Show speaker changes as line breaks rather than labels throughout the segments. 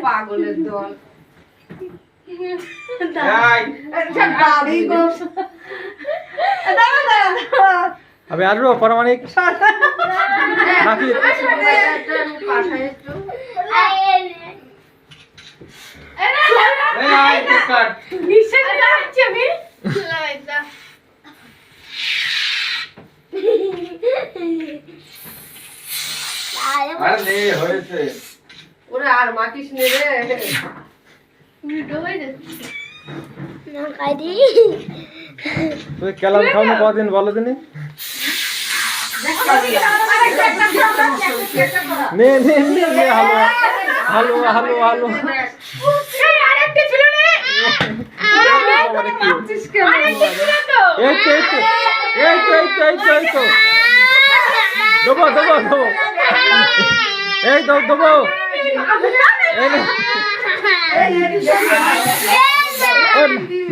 পাগলের দল
আমি আসবো পারমাণিক নাকি
ওরে আর মাটিস নে রে
তুই কেলাম খাও না কদিন বলো দিনি নে নে নে হালুয়া হালুয়া হালুয়া হালুয়া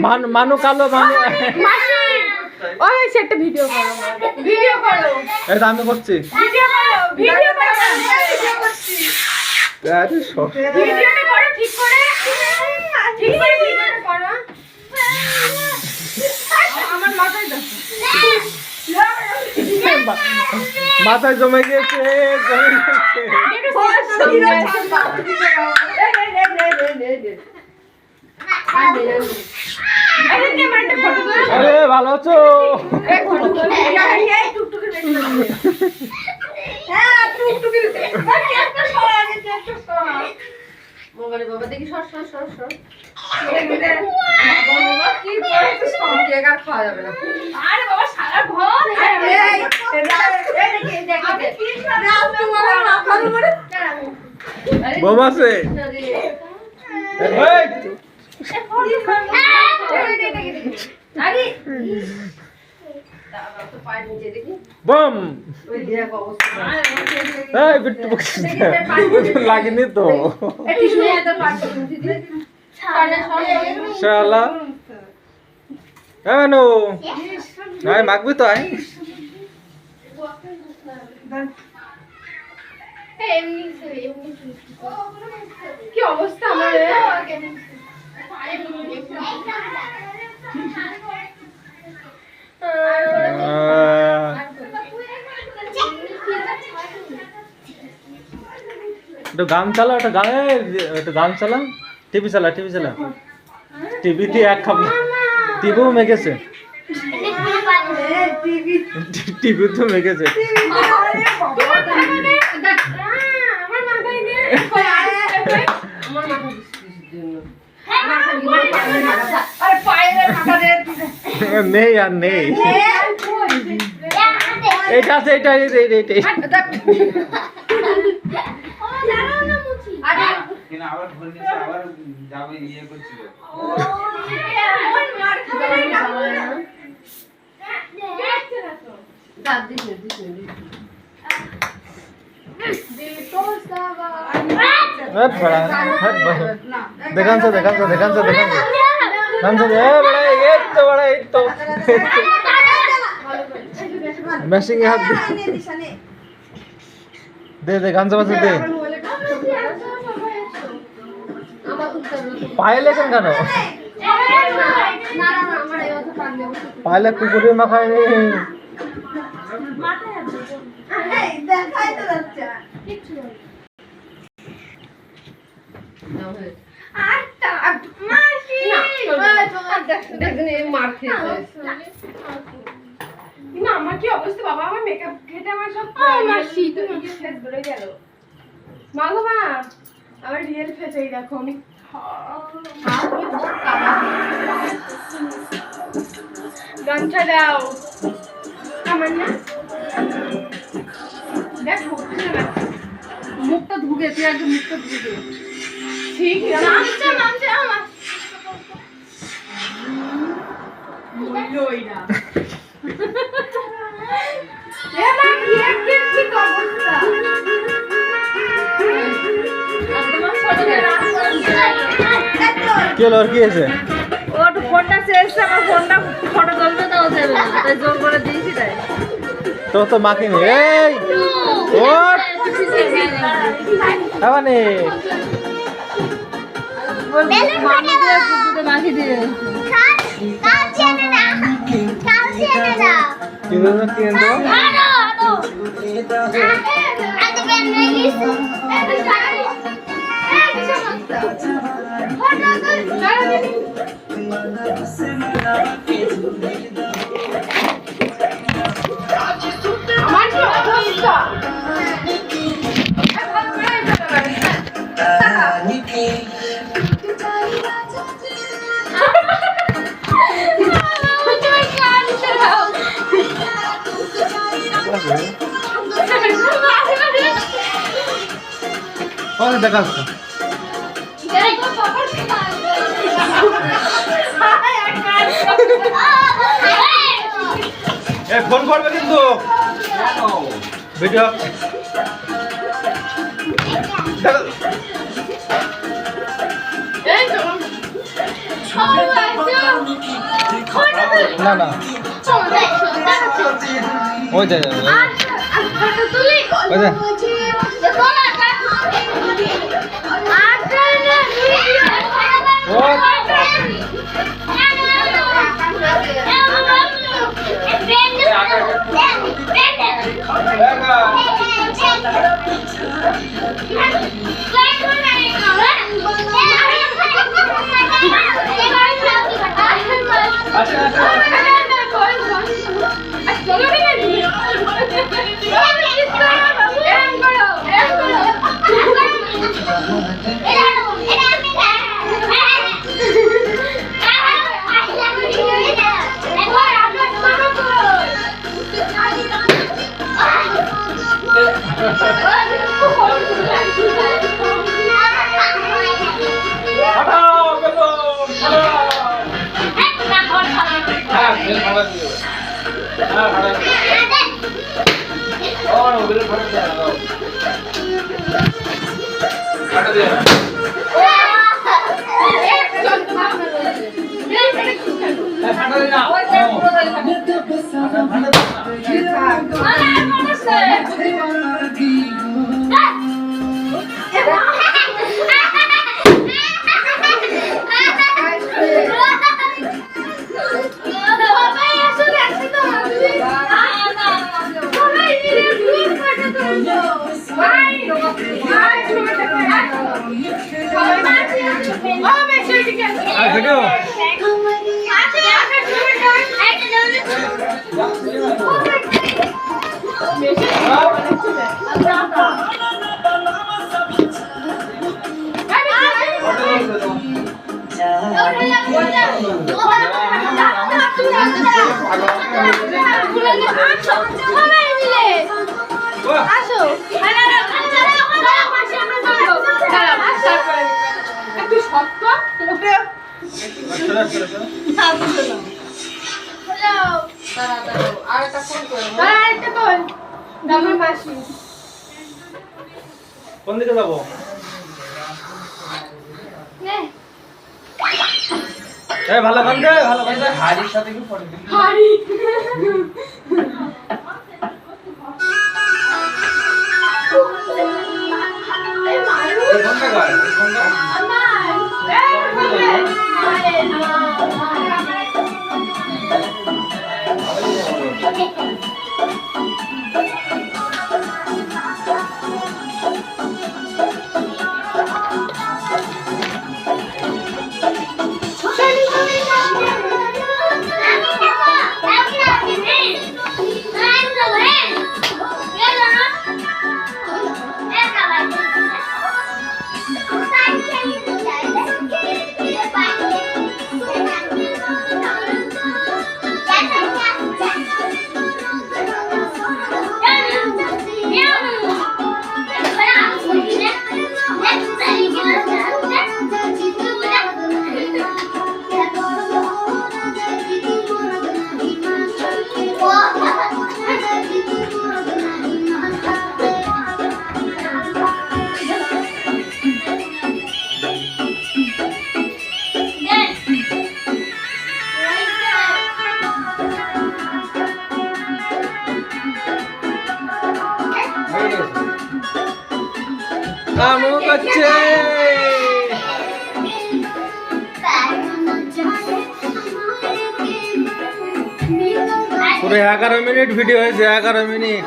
মানু কালো মানু
একটা ভিডিও করো
এটা আমি করছি মাথায় জমে গেছে আরে ভালো আছো
বাবা দেখি সর খাওয়া যাবে না
আরে বাবা সারা ঘর
বাবা আছে বম লাগেনি তো শালা নো নাই মাগবি তো আয়
কি অবস্থা আমার
একটু গান চালা একটু গান চালা টিভি চালা টিভি দিয়ে এক খাপ টিভিও মেগেছে টিভি তো মেগেছে নেই আর নেই এইটা আছে এইটা দেখান মেশিং হাত দে গান চালাতে দে পায়ে লেখেন কেন পায়ে কুকুরে মাখায়
আমার কি অবস্থা বাবা আমার মেকআপ ঘেটে আমার সব ফেস বেরো গেল মা গো মা আমার রিয়েল ফেস এই দেখো আমি গামছা দাও আমার না দেখ হচ্ছে না
মুখটা ধুকে তুই আগে মুখটা ধুকে
ঠিক গামছা গামছা আমার লইরা এ মা কি কি অবস্থা
কি হলো আর কি আছে
ও একটু ফোনটা চেয়েছে আমার ফোনটা ফটো তুলতে দেওয়া যাবে না তাই জোর করে দিয়েছি তাই
তো মাখিনি এই ওট আবানে
মামি দিয়ে কুকুরকে মাখি দিয়ে
কি বলছো কি এনে
আমার কি অবস্থা
ওই দেখা যাচ্ছে এ ফোন করবে কিন্তু ভিডিও না না ওই যা ওই যা কোন দিকে যাবো ভালো বান্ধে ভালো বান্ধে হাড়ির সাথে কি ফটো দিবি
হাড়ি
কোনটা করে কোনটা
Thank you.
আমও করছে পুরো 11 মিনিট ভিডিও হয়েছে 11 মিনিট